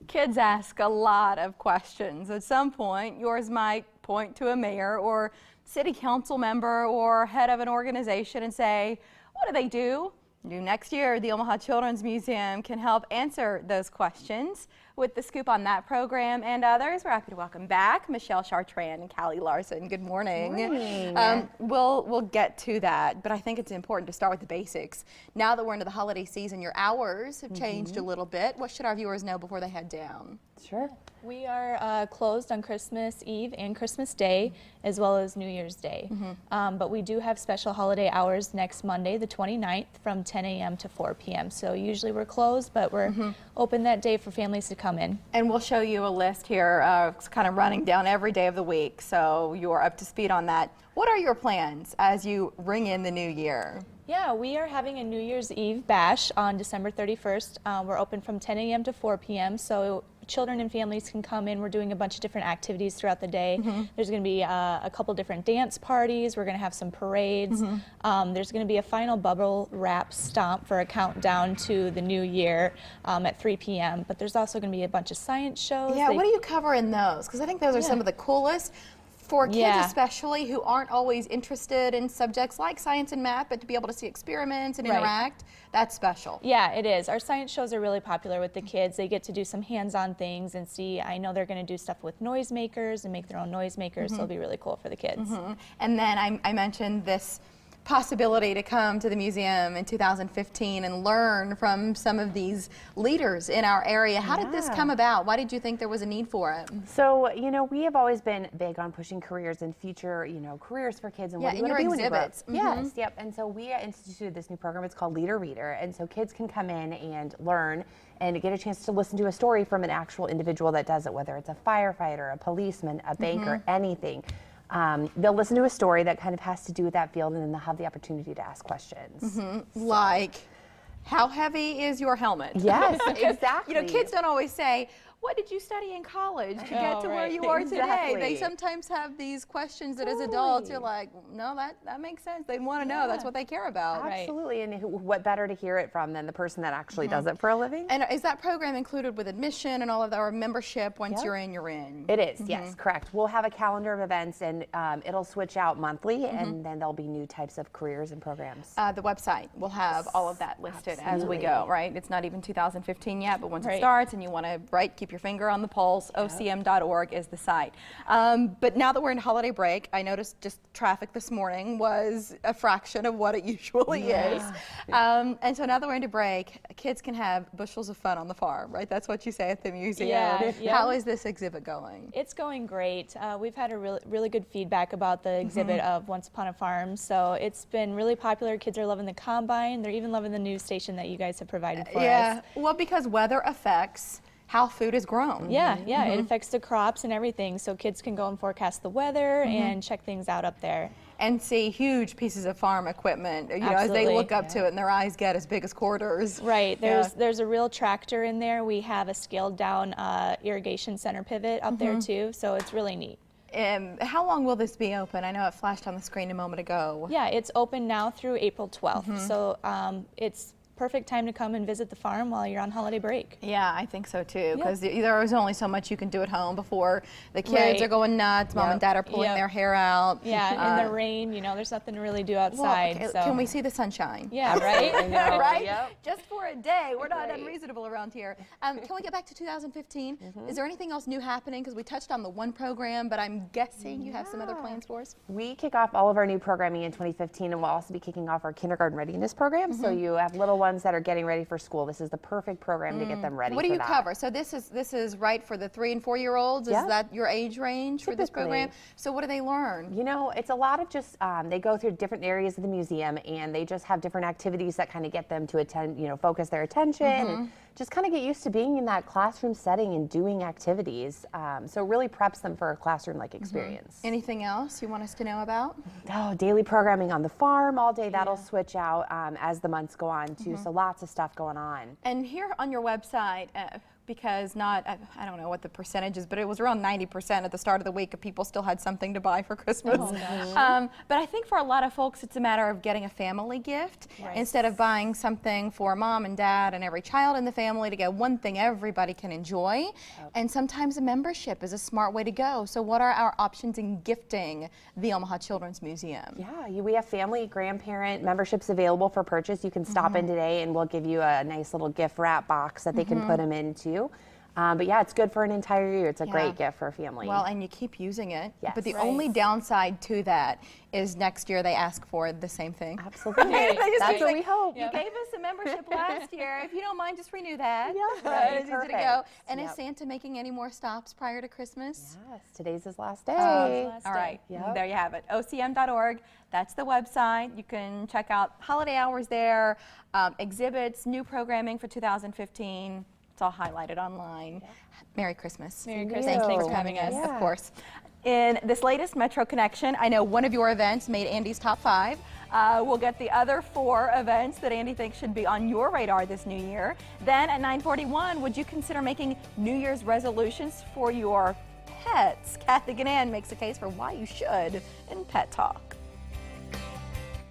Kids ask a lot of questions. At some point, yours might point to a mayor or city council member or head of an organization and say, what do they do? Next year, the Omaha Children's Museum can help answer those questions. With the scoop on that program and others, we're happy to welcome back Michelle Chartrand and Callie Larsen. Good morning. Good morning. We'll get to that, but I think it's important to start with the basics. Now that we're into the holiday season, your hours have changed a little bit. What should our viewers know before they head down? Sure. We are closed on Christmas Eve and Christmas Day, as well as New Year's Day. But we do have special holiday hours next Monday, the 29th, from 10 a.m. to 4 p.m. So usually we're closed, but we're open that day for families to come in. And we'll show you a list here, kind of running down every day of the week, so you're up to speed on that. What are your plans as you ring in the new year? Yeah, we are having a New Year's Eve bash on December 31st. We're open from 10 a.m. to 4 p.m. so children and families can come in. We're doing a bunch of different activities throughout the day. There's going to be a couple different dance parties. We're going to have some parades. There's going to be a final bubble wrap stomp for a countdown to the new year at 3 p.m. But there's also going to be a bunch of science shows. Yeah, what do you cover in those? Because I think those are some of the coolest. For kids especially who aren't always interested in subjects like science and math, but to be able to see experiments and interact, that's special. Yeah, it is. Our science shows are really popular with the kids. They get to do some hands-on things and see, I know they're going to do stuff with noisemakers and make their own noisemakers, so it'll be really cool for the kids. And then I mentioned this possibility to come to the museum in 2015 and learn from some of these leaders in our area. How did this come about? Why did you think there was a need for it? So, you know, we have always been big on pushing careers and future, you know, careers for kids and what do you want to be when you grow up. Yes, yep. And so we instituted this new program. It's called Leader Reader. And so kids can come in and learn and get a chance to listen to a story from an actual individual that does it, whether it's a firefighter, a policeman, a banker, anything. They'll listen to a story that kind of has to do with that field, and then they'll have the opportunity to ask questions. Like, how heavy is your helmet? Yes, exactly. You know, kids don't always say, what did you study in college to get to where you are today? They sometimes have these questions that as adults you're like, no, that makes sense. They want to know. That's what they care about. Absolutely, and what better to hear it from than the person that actually does it for a living? And is that program included with admission and all of that, or membership? Once you're in, you're in? It is, yes, correct. We'll have a calendar of events, and it'll switch out monthly, and then there'll be new types of careers and programs. The website will have all of that listed as we go, right? It's not even 2015 yet, but once it starts and you want to, keep your finger on the pulse, ocm.org is the site. But now that we're in holiday break, I noticed just traffic this morning was a fraction of what it usually is. And so now that we're into break, kids can have bushels of fun on the farm, right? That's what you say at the museum. How is this exhibit going? It's going great. We've had a really good feedback about the exhibit of Once Upon a Farm, so it's been really popular. Kids are loving the combine. They're even loving the news station that you guys have provided for us. Well, because weather affects how food is grown. It affects the crops and everything, so kids can go and forecast the weather and check things out up there. And see huge pieces of farm equipment, you know, as they look up to it and their eyes get as big as quarters. Right, there's a real tractor in there. We have a scaled down irrigation center pivot up there too, so it's really neat. How long will this be open? I know it flashed on the screen a moment ago. Yeah, it's open now through April 12th, so it's perfect time to come and visit the farm while you're on holiday break. Yeah, I think so too, because there is only so much you can do at home before the kids are going nuts, mom and dad are pulling their hair out. Yeah, in the rain, you know, there's nothing to really do outside. Well, so. Can we see the sunshine? Yeah, right? I know, right? Just for a day. We're not unreasonable around here. Can we get back to 2015? Is there anything else new happening? Because we touched on the one program, but I'm guessing you have some other plans for us? We kick off all of our new programming in 2015, and we'll also be kicking off our kindergarten readiness program. So you have little ones that are getting ready for school. This is the perfect program to get them ready. What do you cover? So this is right for the 3- and 4-year-olds. Is that your age range for this program? So what do they learn? You know, it's a lot of just they go through different areas of the museum, and they just have different activities that kind of get them to attend, you know, focus their attention and just kind of get used to being in that classroom setting and doing activities. So it really preps them for a classroom-like experience. Anything else you want us to know about? Oh, daily programming on the farm all day. That'll switch out as the months go on too. So lots of stuff going on. And here on your website, because I don't know what the percentage is, but it was around 90% at the start of the week of people still had something to buy for Christmas. But I think for a lot of folks, it's a matter of getting a family gift instead of buying something for mom and dad and every child in the family to get one thing everybody can enjoy. And sometimes a membership is a smart way to go. So what are our options in gifting the Omaha Children's Museum? Yeah, we have family, grandparent memberships available for purchase. You can stop in today and we'll give you a nice little gift wrap box that they can put them into. But yeah, it's good for an entire year. It's a great gift for a family. Well, and you keep using it. Yes. But the only downside to that is next year they ask for the same thing. Absolutely. That's what we hope. You gave us a membership last year. If you don't mind, just renew that. Yeah, It's easy to go. And is Santa making any more stops prior to Christmas? Yes, today's his last day. All right, there you have it. OCM.org. That's the website. You can check out holiday hours there, exhibits, new programming for 2015. It's all highlighted online. Merry Christmas. Merry Christmas. Thanks for having us, of course. In this latest Metro Connection, I know one of your events made Andy's top 5. We'll get the other 4 events that Andy thinks should be on your radar this new year. Then at 9:41, would you consider making New Year's resolutions for your pets? Kathy Gannan makes a case for why you should in Pet Talk.